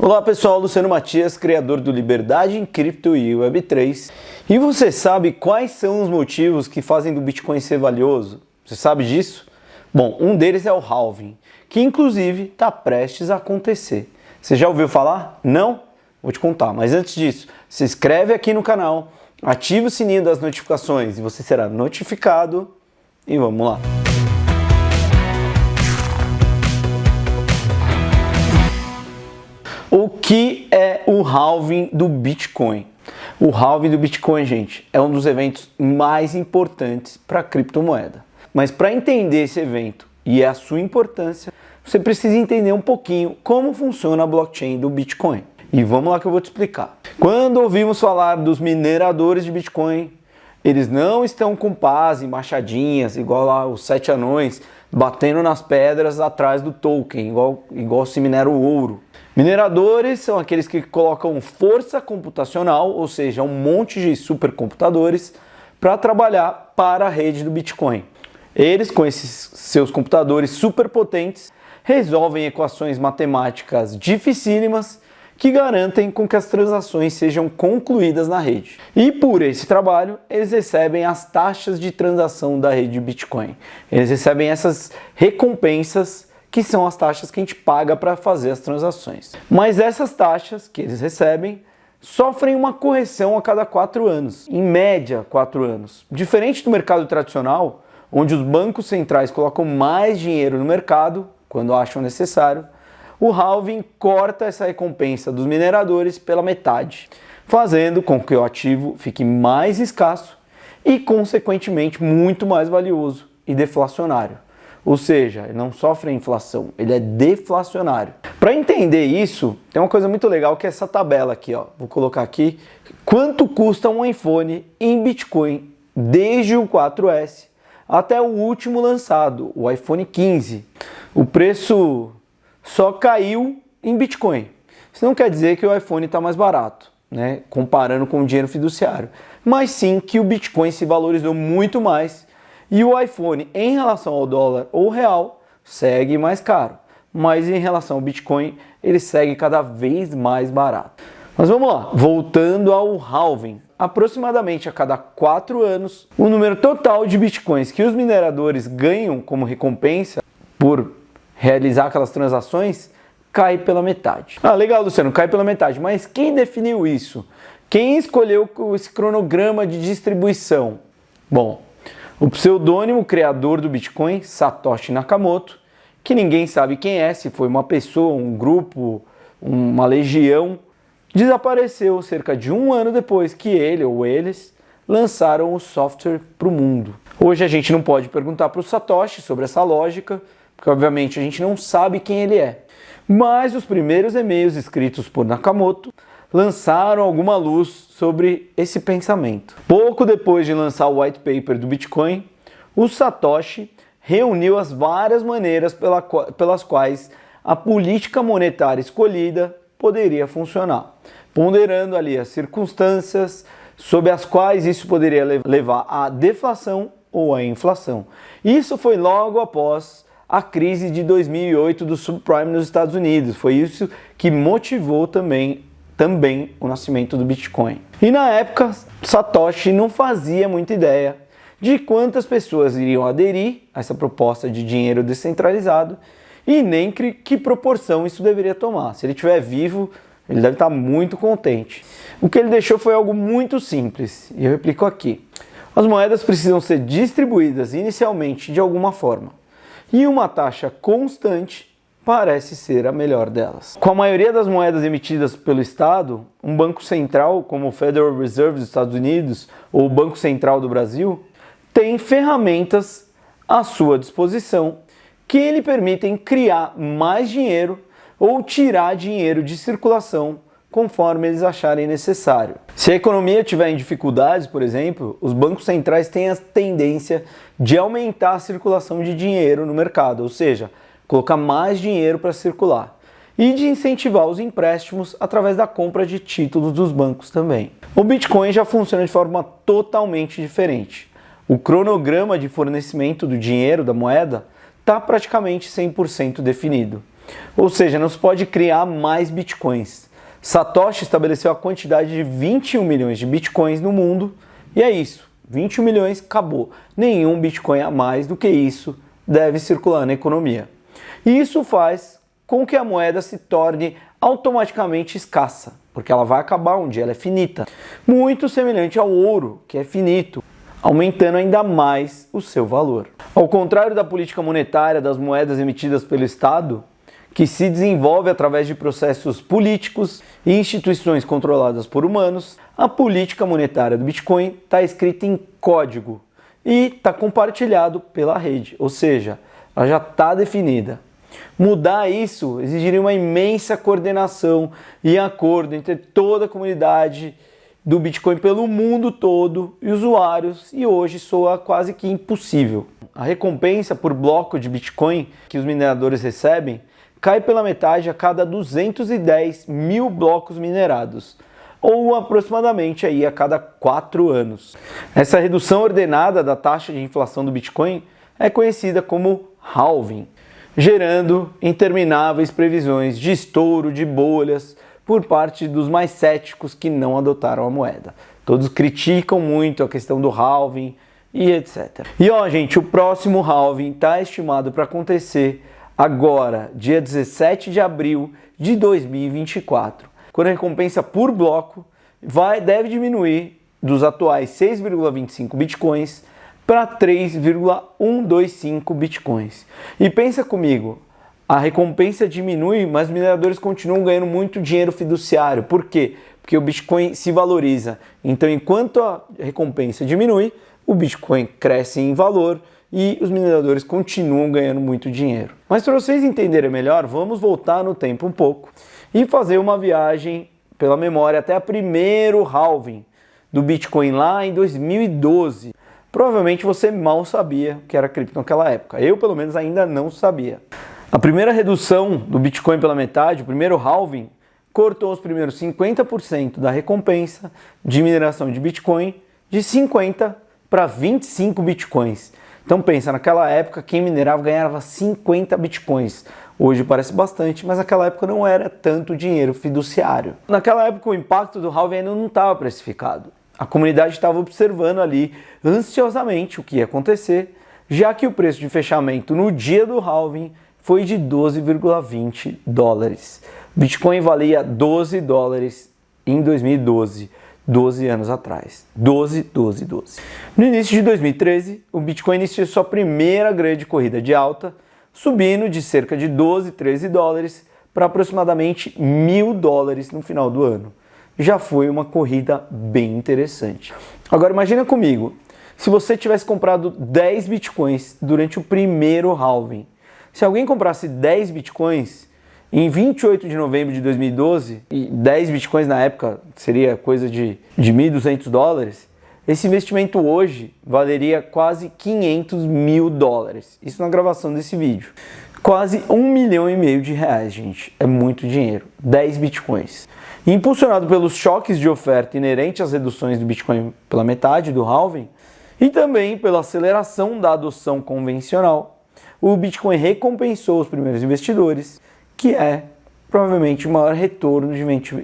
Olá pessoal, Luciano Matias, criador do Liberdade em Cripto e Web3. E você sabe quais são os motivos que fazem do Bitcoin ser valioso? Você sabe disso? Bom, um deles é o halving, que inclusive está prestes a acontecer. Você já ouviu falar? Não? Vou te contar, mas antes disso, se inscreve aqui no canal, ativa o sininho das notificações e você será notificado. E vamos lá! O que é o halving do Bitcoin? O halving do Bitcoin, gente, é um dos eventos mais importantes para a criptomoeda. Mas para entender esse evento e a sua importância, você precisa entender um pouquinho como funciona a blockchain do Bitcoin. E vamos lá que eu vou te explicar. Quando ouvimos falar dos mineradores de Bitcoin, eles não estão com pás e machadinhas, igual lá os 7 anões, batendo nas pedras atrás do token, igual se minera o ouro. Mineradores são aqueles que colocam força computacional, ou seja, um monte de supercomputadores, para trabalhar para a rede do Bitcoin. Eles, com esses seus computadores superpotentes, resolvem equações matemáticas dificílimas que garantem com que as transações sejam concluídas na rede. E por esse trabalho, eles recebem as taxas de transação da rede Bitcoin. Eles recebem essas recompensas, que são as taxas que a gente paga para fazer as transações. Mas essas taxas que eles recebem sofrem uma correção a cada 4 anos, em média 4 anos. Diferente do mercado tradicional, onde os bancos centrais colocam mais dinheiro no mercado, quando acham necessário, o halving corta essa recompensa dos mineradores pela metade, fazendo com que o ativo fique mais escasso e, consequentemente, muito mais valioso e deflacionário. Ou seja, ele não sofre a inflação, ele é deflacionário. Para entender isso, tem uma coisa muito legal que é essa tabela aqui, ó. Vou colocar aqui. Quanto custa um iPhone em Bitcoin desde o 4S até o último lançado, o iPhone 15. O preço só caiu em Bitcoin. Isso não quer dizer que o iPhone está mais barato, né? Comparando com o dinheiro fiduciário. Mas sim que o Bitcoin se valorizou muito mais. E o iPhone, em relação ao dólar ou real, segue mais caro. Mas em relação ao Bitcoin, ele segue cada vez mais barato. Mas vamos lá, voltando ao halving. Aproximadamente a cada 4 anos, o número total de Bitcoins que os mineradores ganham como recompensa por realizar aquelas transações cai pela metade. Ah, legal, Luciano, cai pela metade. Mas quem definiu isso? Quem escolheu esse cronograma de distribuição? Bom, o pseudônimo criador do Bitcoin, Satoshi Nakamoto, que ninguém sabe quem é, se foi uma pessoa, um grupo, uma legião, desapareceu cerca de 1 ano depois que ele ou eles lançaram o software para o mundo. Hoje a gente não pode perguntar para o Satoshi sobre essa lógica, porque obviamente a gente não sabe quem ele é. Mas os primeiros e-mails escritos por Nakamoto lançaram alguma luz sobre esse pensamento. Pouco depois de lançar o white paper do Bitcoin, o Satoshi reuniu as várias maneiras pelas quais a política monetária escolhida poderia funcionar, ponderando ali as circunstâncias sob as quais isso poderia levar à deflação ou à inflação. Isso foi logo após a crise de 2008 do subprime nos Estados Unidos. Foi isso que motivou também o nascimento do Bitcoin. E na época, Satoshi não fazia muita ideia de quantas pessoas iriam aderir a essa proposta de dinheiro descentralizado e nem que proporção isso deveria tomar. Se ele estiver vivo, ele deve estar muito contente. O que ele deixou foi algo muito simples, e eu replico aqui. As moedas precisam ser distribuídas inicialmente de alguma forma, e uma taxa constante parece ser a melhor delas. Com a maioria das moedas emitidas pelo Estado, um banco central, como o Federal Reserve dos Estados Unidos ou o Banco Central do Brasil, tem ferramentas à sua disposição que lhe permitem criar mais dinheiro ou tirar dinheiro de circulação conforme eles acharem necessário. Se a economia tiver em dificuldades, por exemplo, os bancos centrais têm a tendência de aumentar a circulação de dinheiro no mercado, ou seja, colocar mais dinheiro para circular, e de incentivar os empréstimos através da compra de títulos dos bancos também. O Bitcoin já funciona de forma totalmente diferente. O cronograma de fornecimento do dinheiro, da moeda, está praticamente 100% definido. Ou seja, não se pode criar mais bitcoins. Satoshi estabeleceu a quantidade de 21 milhões de bitcoins no mundo e é isso. 21 milhões, acabou. Nenhum bitcoin a mais do que isso deve circular na economia. E isso faz com que a moeda se torne automaticamente escassa, porque ela vai acabar um dia, ela é finita. Muito semelhante ao ouro, que é finito, aumentando ainda mais o seu valor. Ao contrário da política monetária das moedas emitidas pelo Estado, que se desenvolve através de processos políticos e instituições controladas por humanos, a política monetária do Bitcoin está escrita em código e está compartilhado pela rede, ou seja, ela já está definida. Mudar isso exigiria uma imensa coordenação e acordo entre toda a comunidade do Bitcoin pelo mundo todo e usuários, e hoje soa quase que impossível. A recompensa por bloco de Bitcoin que os mineradores recebem cai pela metade a cada 210 mil blocos minerados, ou aproximadamente aí a cada 4 anos. Essa redução ordenada da taxa de inflação do Bitcoin é conhecida como halving, gerando intermináveis previsões de estouro de bolhas por parte dos mais céticos que não adotaram a moeda. Todos criticam muito a questão do halving e etc. E ó, gente, o próximo halving está estimado para acontecer agora, dia 17 de abril de 2024, quando a recompensa por bloco deve diminuir dos atuais 6,25 bitcoins para 3,125 bitcoins. E pensa comigo, a recompensa diminui, mas os mineradores continuam ganhando muito dinheiro fiduciário. Por quê? Porque o Bitcoin se valoriza. Então, enquanto a recompensa diminui, o Bitcoin cresce em valor e os mineradores continuam ganhando muito dinheiro. Mas para vocês entenderem melhor, vamos voltar no tempo um pouco e fazer uma viagem pela memória até o primeiro halving do Bitcoin lá em 2012. Provavelmente você mal sabia o que era cripto naquela época. Eu, pelo menos, ainda não sabia. A primeira redução do Bitcoin pela metade, o primeiro halving, cortou os primeiros 50% da recompensa de mineração de Bitcoin de 50 para 25 Bitcoins. Então pensa, naquela época quem minerava ganhava 50 Bitcoins. Hoje parece bastante, mas naquela época não era tanto dinheiro fiduciário. Naquela época o impacto do halving ainda não estava precificado. A comunidade estava observando ali ansiosamente o que ia acontecer, já que o preço de fechamento no dia do halving foi de 12,20 dólares. Bitcoin valia 12 dólares em 2012. 12 anos atrás. 12. No início de 2013, o Bitcoin iniciou sua primeira grande corrida de alta, subindo de cerca de 12, 13 dólares para aproximadamente 1.000 dólares no final do ano. Já foi uma corrida bem interessante. Agora imagina comigo, se você tivesse comprado 10 Bitcoins durante o primeiro halving. Se alguém comprasse 10 Bitcoins em 28 de novembro de 2012, e 10 bitcoins na época seria coisa de 1.200 dólares, esse investimento hoje valeria quase 500 mil dólares. Isso na gravação desse vídeo. Quase 1,5 milhão de reais, gente. É muito dinheiro. 10 bitcoins. E impulsionado pelos choques de oferta inerentes às reduções do Bitcoin pela metade do halving, e também pela aceleração da adoção convencional, o Bitcoin recompensou os primeiros investidores, que é provavelmente o maior retorno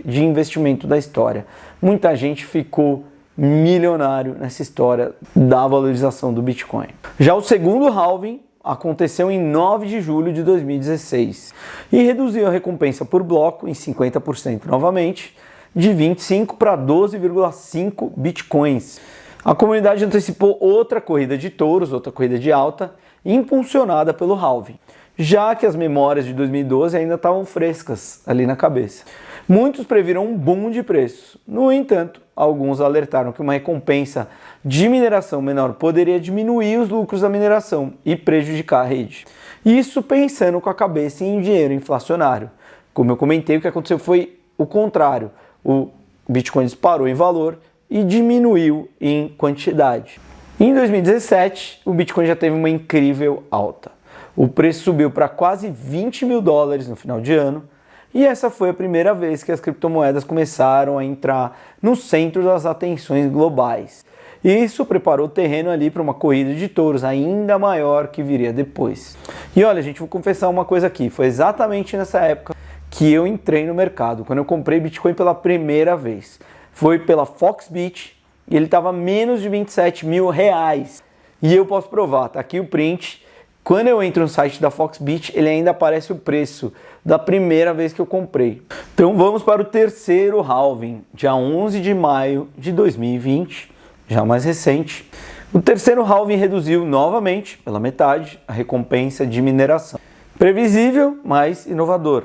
de investimento da história. Muita gente ficou milionário nessa história da valorização do Bitcoin. Já o segundo halving aconteceu em 9 de julho de 2016 e reduziu a recompensa por bloco em 50% novamente, de 25 para 12,5 Bitcoins. A comunidade antecipou outra corrida de touros, outra corrida de alta, impulsionada pelo halving, já que as memórias de 2012 ainda estavam frescas ali na cabeça. Muitos previram um boom de preço. No entanto, alguns alertaram que uma recompensa de mineração menor poderia diminuir os lucros da mineração e prejudicar a rede. Isso pensando com a cabeça em dinheiro inflacionário. Como eu comentei, o que aconteceu foi o contrário. O Bitcoin disparou em valor e diminuiu em quantidade. Em 2017, o Bitcoin já teve uma incrível alta. O preço subiu para quase 20 mil dólares no final de ano, e essa foi a primeira vez que as criptomoedas começaram a entrar no centro das atenções globais. Isso preparou o terreno ali para uma corrida de touros ainda maior que viria depois. E olha, gente, vou confessar uma coisa aqui, foi exatamente nessa época que eu entrei no mercado, quando eu comprei Bitcoin pela primeira vez. Foi pela Foxbit e ele estava menos de 27 mil reais. E eu posso provar, tá aqui o print. Quando eu entro no site da Foxbit, ele ainda aparece o preço da primeira vez que eu comprei. Então vamos para o terceiro halving, dia 11 de maio de 2020, já mais recente. O terceiro halving reduziu novamente, pela metade, a recompensa de mineração. Previsível, mas inovador.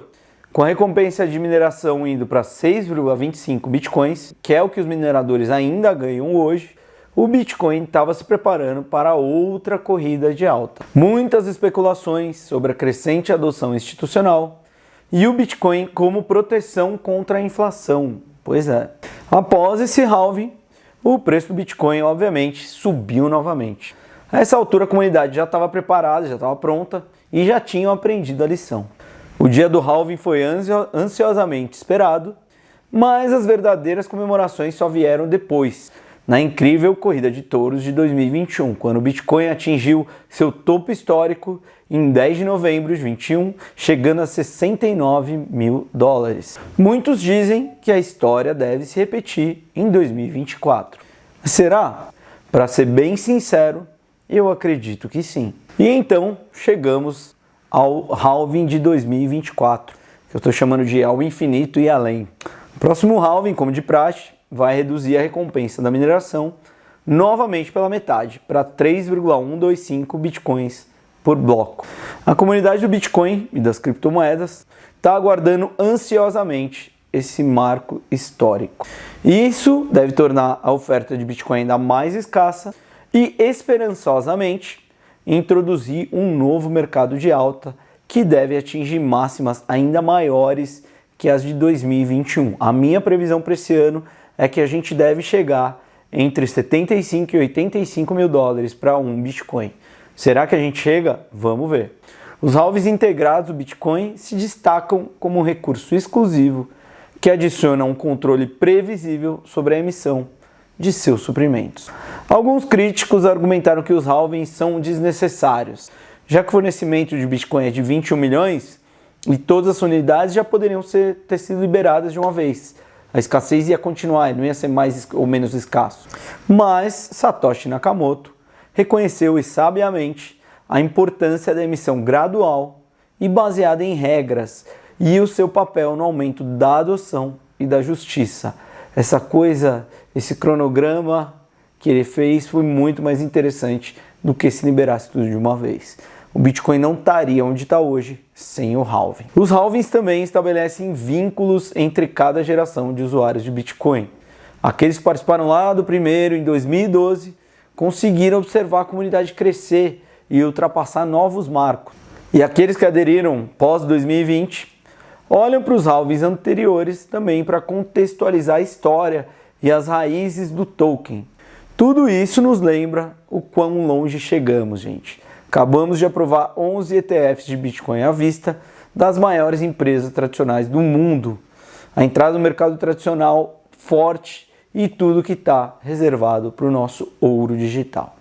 Com a recompensa de mineração indo para 6,25 bitcoins, que é o que os mineradores ainda ganham hoje, o Bitcoin estava se preparando para outra corrida de alta. Muitas especulações sobre a crescente adoção institucional e o Bitcoin como proteção contra a inflação. Pois é. Após esse halving, o preço do Bitcoin, obviamente, subiu novamente. A essa altura, a comunidade já estava preparada, já estava pronta e já tinham aprendido a lição. O dia do halving foi ansiosamente esperado, mas as verdadeiras comemorações só vieram depois, na incrível corrida de touros de 2021, quando o Bitcoin atingiu seu topo histórico em 10 de novembro de 2021, chegando a 69 mil dólares. Muitos dizem que a história deve se repetir em 2024. Será? Para ser bem sincero, eu acredito que sim. E então chegamos ao halving de 2024, que eu estou chamando de ao infinito e além. O próximo halving, como de praxe, vai reduzir a recompensa da mineração novamente pela metade, para 3,125 bitcoins por bloco. A comunidade do Bitcoin e das criptomoedas está aguardando ansiosamente esse marco histórico. E isso deve tornar a oferta de Bitcoin ainda mais escassa e, esperançosamente, introduzir um novo mercado de alta que deve atingir máximas ainda maiores que as de 2021. A minha previsão para esse ano é que a gente deve chegar entre 75 e 85 mil dólares para um Bitcoin. Será que a gente chega? Vamos ver. Os halvings integrados do Bitcoin se destacam como um recurso exclusivo que adiciona um controle previsível sobre a emissão de seus suprimentos. Alguns críticos argumentaram que os halvings são desnecessários, já que o fornecimento de Bitcoin é de 21 milhões e todas as unidades já poderiam ter sido liberadas de uma vez. A escassez ia continuar, não ia ser mais ou menos escasso. Mas Satoshi Nakamoto reconheceu e sabiamente a importância da emissão gradual e baseada em regras e o seu papel no aumento da adoção e da justiça. Essa coisa, esse cronograma que ele fez foi muito mais interessante do que se liberasse tudo de uma vez. O Bitcoin não estaria onde está hoje sem o halving. Os halvings também estabelecem vínculos entre cada geração de usuários de Bitcoin. Aqueles que participaram lá do primeiro, em 2012, conseguiram observar a comunidade crescer e ultrapassar novos marcos. E aqueles que aderiram pós-2020 olham para os halvings anteriores também para contextualizar a história e as raízes do token. Tudo isso nos lembra o quão longe chegamos, gente. Acabamos de aprovar 11 ETFs de Bitcoin à vista das maiores empresas tradicionais do mundo. A entrada no mercado tradicional forte e tudo que está reservado para o nosso ouro digital.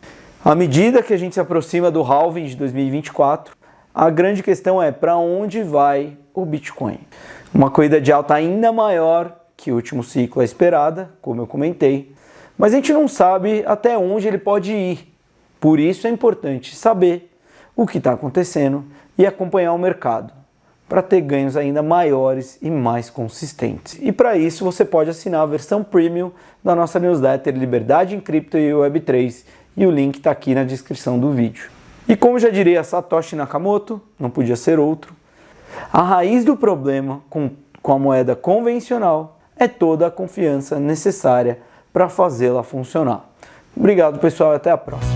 À medida que a gente se aproxima do halving de 2024, a grande questão é para onde vai o Bitcoin. Uma corrida de alta ainda maior que o último ciclo é esperada, como eu comentei, mas a gente não sabe até onde ele pode ir. Por isso é importante saber o que está acontecendo e acompanhar o mercado, para ter ganhos ainda maiores e mais consistentes. E para isso você pode assinar a versão Premium da nossa newsletter Liberdade em Cripto e Web3, e o link está aqui na descrição do vídeo. E como já diria Satoshi Nakamoto, não podia ser outro, a raiz do problema com a moeda convencional é toda a confiança necessária para fazê-la funcionar. Obrigado, pessoal, e até a próxima.